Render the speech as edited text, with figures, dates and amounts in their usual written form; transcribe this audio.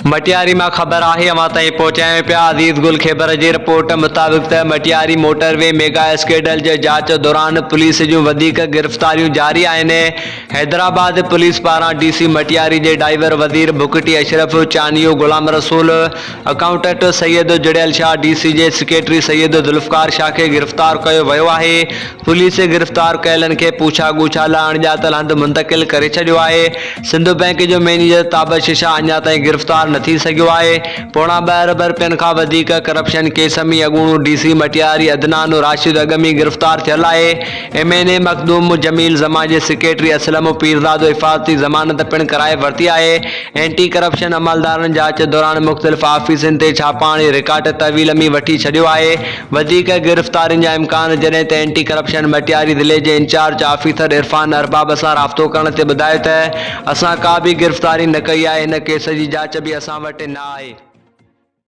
मटियारी में खबर आहे अवां ताईं पहुचाए पिया। अज़ीज़ गुल ख़ैबर जी रिपोर्ट मुताबिक़ त मटियारी मोटरवे मेगा स्कैंडल जे जांच दौरान पुलिस जूं वधीक गिरफ़्तारियूं जारी आहिनि। हैदराबाद पुलिस पारां डीसी मटियारी जे ड्राइवर वज़ीर भुकटी अशरफ, चानियो गुलाम रसूल, अकाउंटेंट सैयद जुड़ैल शाह, डीसी जे सेक्रेटरी सैयद ज़ुल्फ़कार शाह खे गिरफ़्तार कयो वियो आहे। पुलिस गिरफ़्तार कयलनि खे पूछा ॻोछा लाइ अणॼातल हंधि मुंतक़िल करे छॾियो आहे। सिंध बैंक जो मैनेजर ताबश शाह अञा ताईं गिरफ़्तार न थी सघियो आहे। पोणा 2 अरब रुपयनि खां वधीक करप्शन केस में अॻूणो डीसी मटियारी अदनान राशिद अगमी गिरफ़्तार थियल आहे। MNA मखदूम जमील ज़मा जे सेक्रेटरी असलम पीरज़ादो हिफ़ाज़ती ज़मानत पिणु कराए वरिती आहे। एंटी करप्शन अमलदारनि जांच दौरान मुख़्तलिफ़ ऑफिसनि ते छापा हणी रिकॉर्ड तहवील में वठी छॾियो आहे। वधीक गिरफ़्तारियुनि जा इम्कान जॾहिं त एंटी करप्शन मटियारी ज़िले जे इंचार्ज ऑफिसर इरफान अरबाब सां राब्तो करण ते ॿुधायो त असां का बि गिरफ़्तारी न कई आहे। हिन केस जी जांच बि असां वटि न आहे।